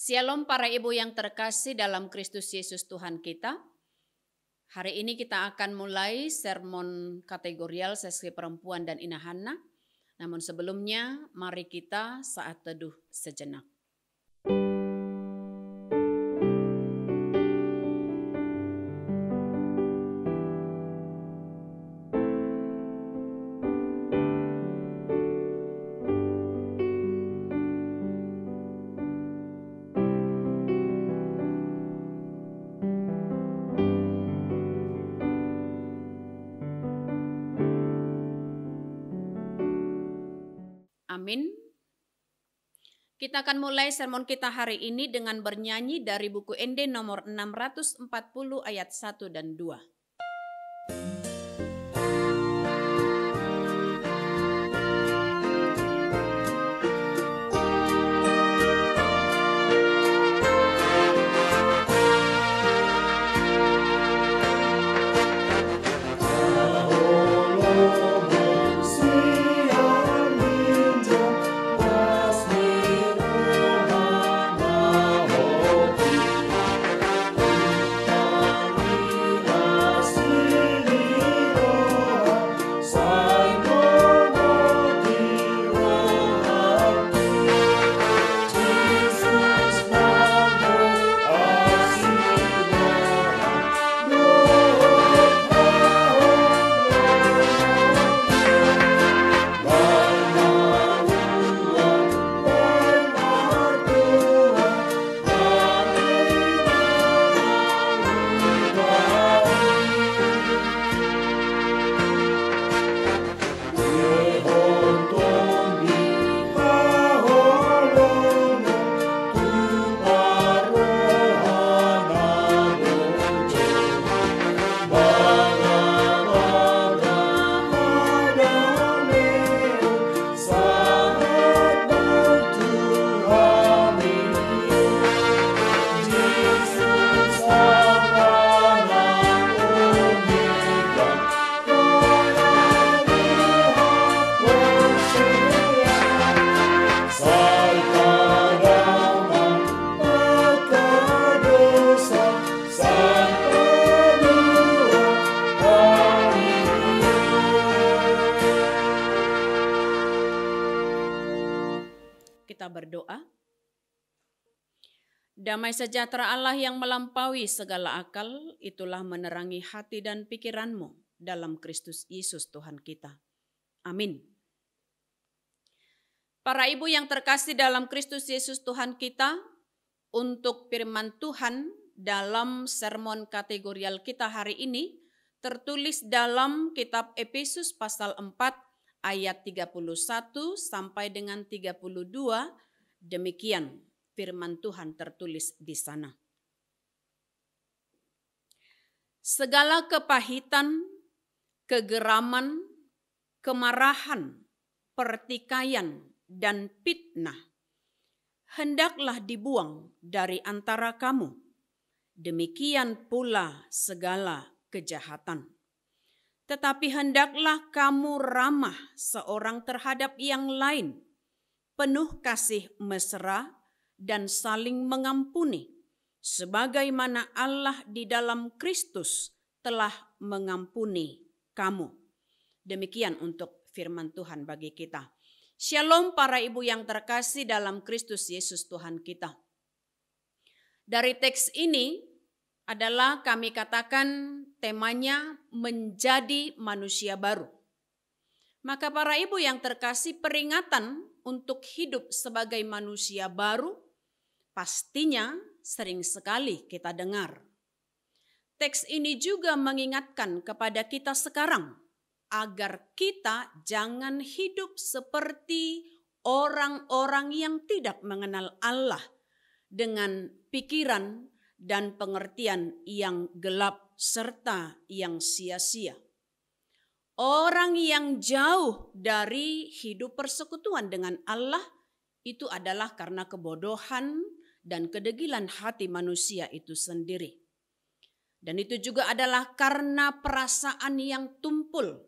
Shalom para ibu yang terkasih dalam Kristus Yesus Tuhan kita. Hari ini kita akan mulai sermon kategorial sesi perempuan dan inahana. Namun sebelumnya mari kita saat teduh sejenak. Amin. Kita akan mulai sermon kita hari ini dengan bernyanyi dari buku ND nomor 640 ayat 1 dan 2. Kita berdoa. Damai sejahtera Allah yang melampaui segala akal, itulah menerangi hati dan pikiranmu dalam Kristus Yesus Tuhan kita. Amin. Para ibu yang terkasih dalam Kristus Yesus Tuhan kita, untuk firman Tuhan dalam sermon kategorial kita hari ini, tertulis dalam kitab Efesus pasal 4, ayat 31 sampai dengan 32, demikian firman Tuhan tertulis di sana. Segala kepahitan, kegeraman, kemarahan, pertikaian, dan fitnah hendaklah dibuang dari antara kamu. Demikian pula segala kejahatan. Tetapi hendaklah kamu ramah seorang terhadap yang lain, penuh kasih mesra dan saling mengampuni, sebagaimana Allah di dalam Kristus telah mengampuni kamu. Demikian untuk firman Tuhan bagi kita. Shalom para ibu yang terkasih dalam Kristus Yesus Tuhan kita. Dari teks ini adalah kami katakan temanya menjadi manusia baru. Maka para ibu yang terkasih, peringatan untuk hidup sebagai manusia baru pastinya sering sekali kita dengar. Teks ini juga mengingatkan kepada kita sekarang agar kita jangan hidup seperti orang-orang yang tidak mengenal Allah dengan pikiran dan pengertian yang gelap serta yang sia-sia. Orang yang jauh dari hidup persekutuan dengan Allah itu adalah karena kebodohan dan kedegilan hati manusia itu sendiri. Dan itu juga adalah karena perasaan yang tumpul,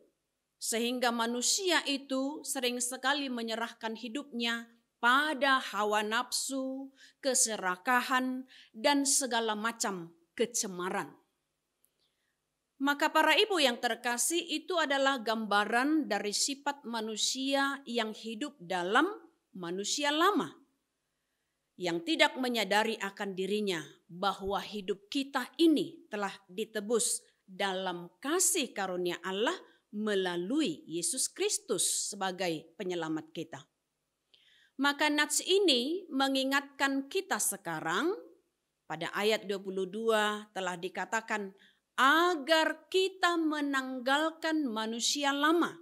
sehingga manusia itu sering sekali menyerahkan hidupnya pada hawa nafsu, keserakahan, dan segala macam kecemaran. Maka para ibu yang terkasih, itu adalah gambaran dari sifat manusia yang hidup dalam manusia lama, yang tidak menyadari akan dirinya bahwa hidup kita ini telah ditebus dalam kasih karunia Allah melalui Yesus Kristus sebagai penyelamat kita. Maka nats ini mengingatkan kita sekarang, pada ayat 22 telah dikatakan, agar kita menanggalkan manusia lama.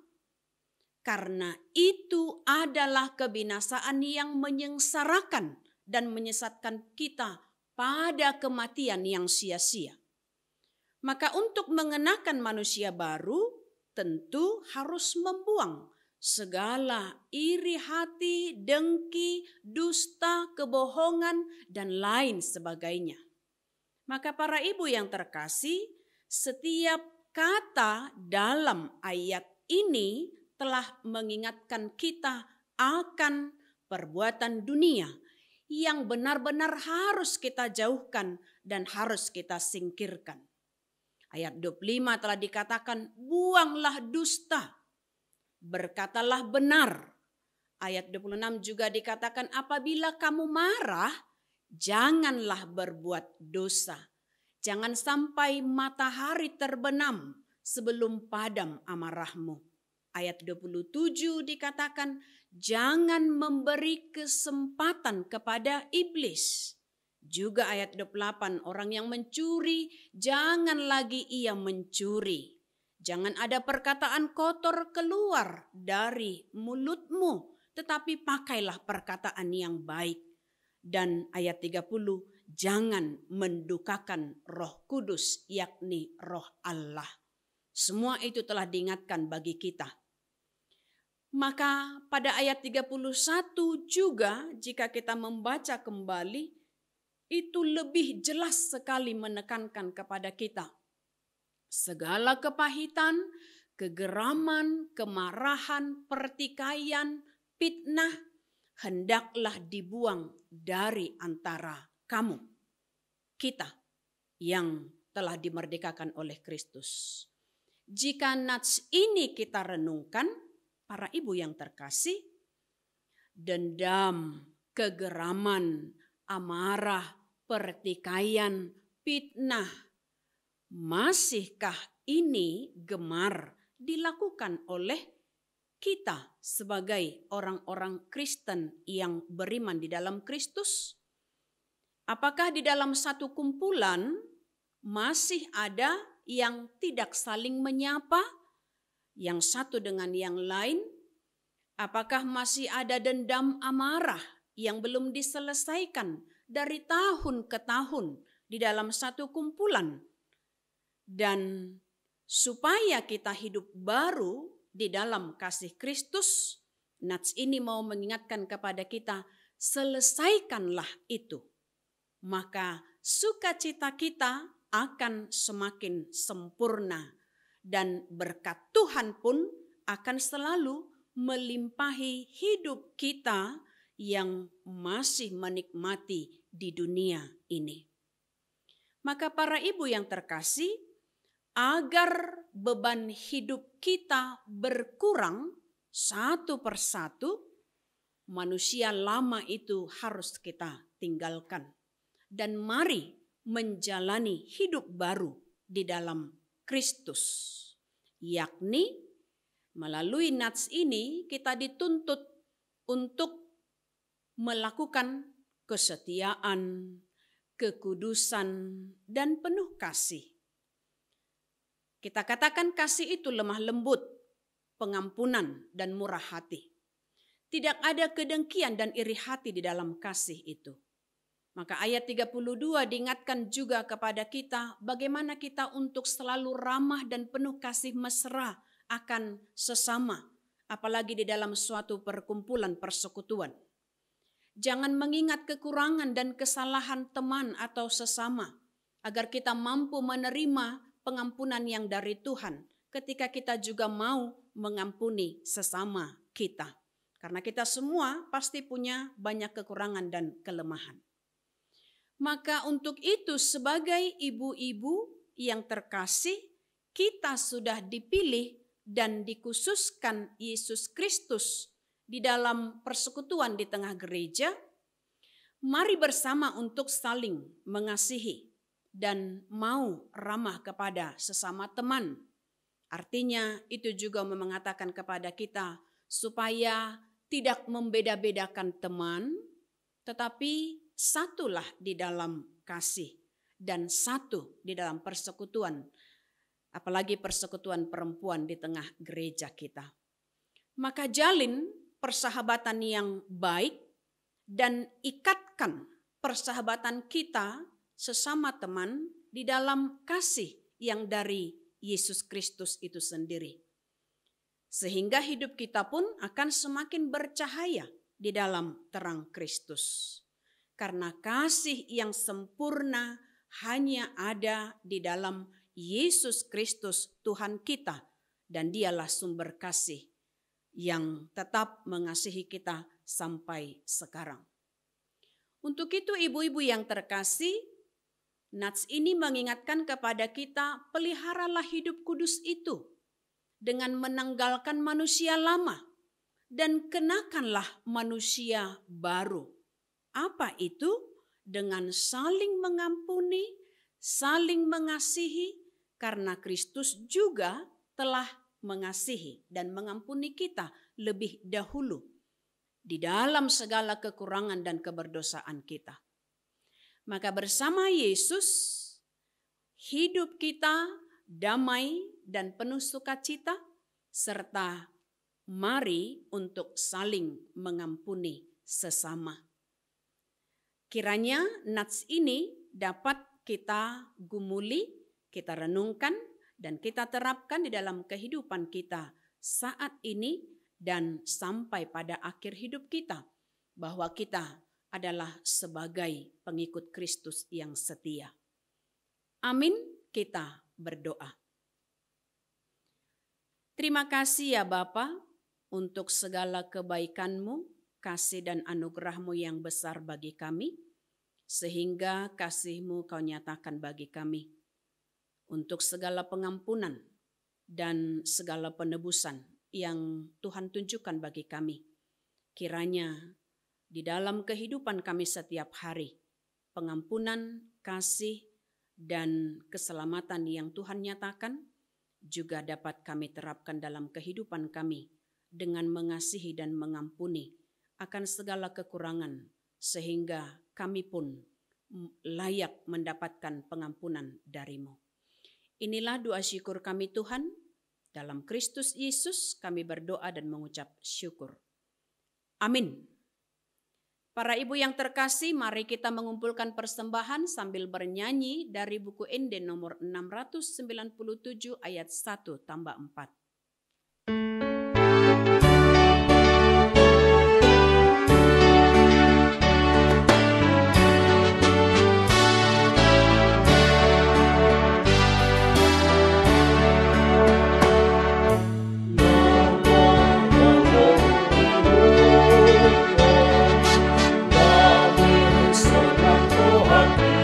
Karena itu adalah kebinasaan yang menyengsarakan dan menyesatkan kita pada kematian yang sia-sia. Maka untuk mengenakan manusia baru, tentu harus membuang segala iri hati, dengki, dusta, kebohongan, dan lain sebagainya. Maka para ibu yang terkasih, setiap kata dalam ayat ini telah mengingatkan kita akan perbuatan dunia yang benar-benar harus kita jauhkan dan harus kita singkirkan. Ayat 25 telah dikatakan, buanglah dusta, berkatalah benar. Ayat 26 juga dikatakan, apabila kamu marah, janganlah berbuat dosa. Jangan sampai matahari terbenam sebelum padam amarahmu. Ayat 27 dikatakan, jangan memberi kesempatan kepada iblis. Juga ayat 28, orang yang mencuri, jangan lagi ia mencuri. Jangan ada perkataan kotor keluar dari mulutmu, tetapi pakailah perkataan yang baik. Dan ayat 30, jangan mendukakan Roh Kudus, yakni Roh Allah. Semua itu telah diingatkan bagi kita. Maka pada ayat 31 juga jika kita membaca kembali, itu lebih jelas sekali menekankan kepada kita. Segala kepahitan, kegeraman, kemarahan, pertikaian, fitnah, hendaklah dibuang dari antara kamu, kita yang telah dimerdekakan oleh Kristus. Jika nats ini kita renungkan, para ibu yang terkasih, dendam, kegeraman, amarah, pertikaian, fitnah, masihkah ini gemar dilakukan oleh kita sebagai orang-orang Kristen yang beriman di dalam Kristus? Apakah di dalam satu kumpulan masih ada yang tidak saling menyapa, yang satu dengan yang lain? Apakah masih ada dendam amarah yang belum diselesaikan dari tahun ke tahun di dalam satu kumpulan? Dan supaya kita hidup baru di dalam kasih Kristus, nats ini mau mengingatkan kepada kita, selesaikanlah itu. Maka sukacita kita akan semakin sempurna dan berkat Tuhan pun akan selalu melimpahi hidup kita yang masih menikmati di dunia ini. Maka para ibu yang terkasih, agar beban hidup kita berkurang satu persatu, manusia lama itu harus kita tinggalkan. Dan mari menjalani hidup baru di dalam Kristus. Yakni melalui nats ini kita dituntut untuk melakukan kesetiaan, kekudusan, dan penuh kasih. Kita katakan kasih itu lemah lembut, pengampunan, dan murah hati. Tidak ada kedengkian dan iri hati di dalam kasih itu. Maka ayat 32 diingatkan juga kepada kita bagaimana kita untuk selalu ramah dan penuh kasih mesra akan sesama, apalagi di dalam suatu perkumpulan persekutuan. Jangan mengingat kekurangan dan kesalahan teman atau sesama, agar kita mampu menerima pengampunan yang dari Tuhan ketika kita juga mau mengampuni sesama kita. Karena kita semua pasti punya banyak kekurangan dan kelemahan. Maka untuk itu sebagai ibu-ibu yang terkasih, kita sudah dipilih dan dikhususkan Yesus Kristus di dalam persekutuan di tengah gereja. Mari bersama untuk saling mengasihi dan mau ramah kepada sesama teman. Artinya itu juga mengatakan kepada kita supaya tidak membeda-bedakan teman, tetapi satulah di dalam kasih dan satu di dalam persekutuan, apalagi persekutuan perempuan di tengah gereja kita. Maka jalin persahabatan yang baik dan ikatkan persahabatan kita sesama teman di dalam kasih yang dari Yesus Kristus itu sendiri. Sehingga hidup kita pun akan semakin bercahaya di dalam terang Kristus. Karena kasih yang sempurna hanya ada di dalam Yesus Kristus Tuhan kita. Dan dialah sumber kasih yang tetap mengasihi kita sampai sekarang. Untuk itu ibu-ibu yang terkasih, nats ini mengingatkan kepada kita, peliharalah hidup kudus itu dengan menanggalkan manusia lama dan kenakanlah manusia baru. Apa itu? Dengan saling mengampuni, saling mengasihi, karena Kristus juga telah mengasihi dan mengampuni kita lebih dahulu di dalam segala kekurangan dan keberdosaan kita. Maka bersama Yesus, hidup kita damai dan penuh sukacita, serta mari untuk saling mengampuni sesama. Kiranya nats ini dapat kita gumuli, kita renungkan, dan kita terapkan di dalam kehidupan kita saat ini dan sampai pada akhir hidup kita, bahwa kita adalah sebagai pengikut Kristus yang setia. Amin, kita berdoa. Terima kasih ya Bapa untuk segala kebaikan-Mu, kasih dan anugerah-Mu yang besar bagi kami, sehingga kasih-Mu Kau nyatakan bagi kami. Untuk segala pengampunan dan segala penebusan yang Tuhan tunjukkan bagi kami. Kiranya di dalam kehidupan kami setiap hari, pengampunan, kasih, dan keselamatan yang Tuhan nyatakan juga dapat kami terapkan dalam kehidupan kami dengan mengasihi dan mengampuni akan segala kekurangan, sehingga kami pun layak mendapatkan pengampunan dari-Mu. Inilah doa syukur kami Tuhan, dalam Kristus Yesus kami berdoa dan mengucap syukur. Amin. Para ibu yang terkasih, mari kita mengumpulkan persembahan sambil bernyanyi dari buku Ende nomor 697 ayat 1 tambah 4. Sang Maha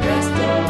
Esa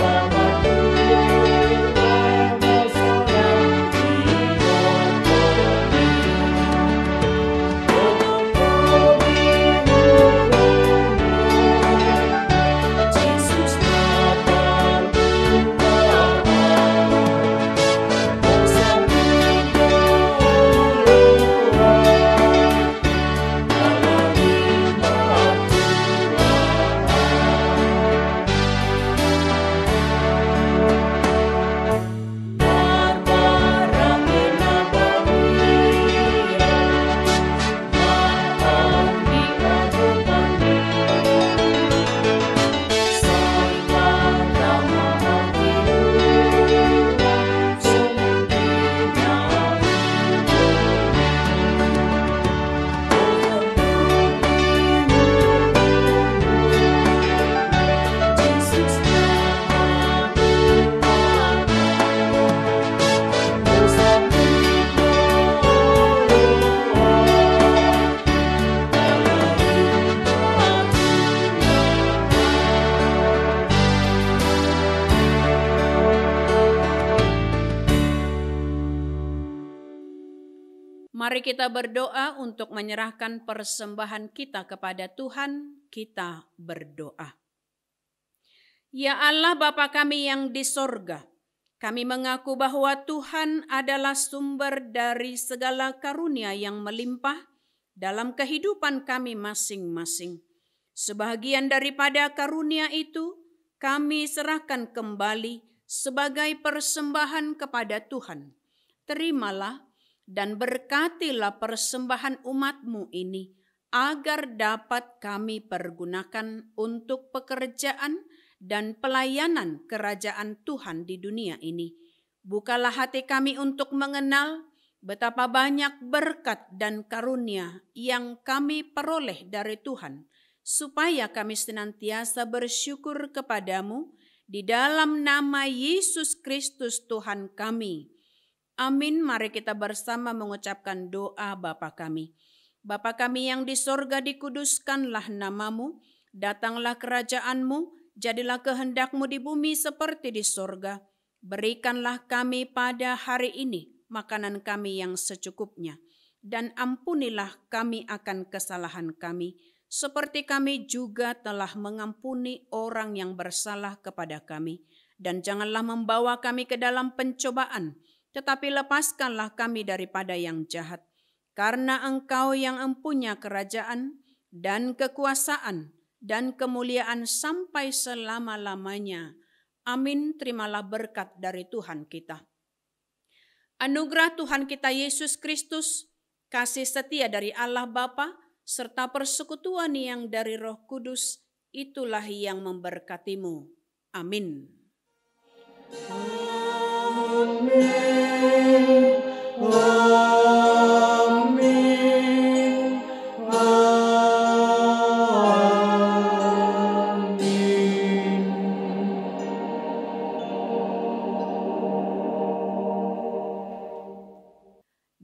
Mari kita berdoa untuk menyerahkan persembahan kita kepada Tuhan. Kita berdoa. Ya Allah Bapa kami yang di sorga, kami mengaku bahwa Tuhan adalah sumber dari segala karunia yang melimpah dalam kehidupan kami masing-masing. Sebagian daripada karunia itu kami serahkan kembali sebagai persembahan kepada Tuhan. Terimalah dan berkatilah persembahan umat-Mu ini, agar dapat kami pergunakan untuk pekerjaan dan pelayanan kerajaan Tuhan di dunia ini. Bukalah hati kami untuk mengenal betapa banyak berkat dan karunia yang kami peroleh dari Tuhan, supaya kami senantiasa bersyukur kepadamu di dalam nama Yesus Kristus Tuhan kami. Amin. Mari kita bersama mengucapkan doa Bapa kami. Bapa kami yang di sorga, dikuduskanlah namamu, datanglah kerajaanmu, jadilah kehendak-Mu di bumi seperti di sorga. Berikanlah kami pada hari ini makanan kami yang secukupnya, dan ampunilah kami akan kesalahan kami, seperti kami juga telah mengampuni orang yang bersalah kepada kami. Dan janganlah membawa kami ke dalam pencobaan, tetapi lepaskanlah kami daripada yang jahat. Karena Engkau yang empunya kerajaan dan kekuasaan dan kemuliaan sampai selama-lamanya. Amin. Terimalah berkat dari Tuhan kita. Anugerah Tuhan kita Yesus Kristus, kasih setia dari Allah Bapa, serta persekutuan yang dari Roh Kudus, itulah yang memberkatimu. Amin.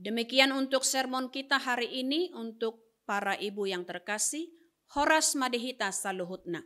Demikian untuk sermon kita hari ini. Untuk para ibu yang terkasih, Horas Madihita Saluhutna.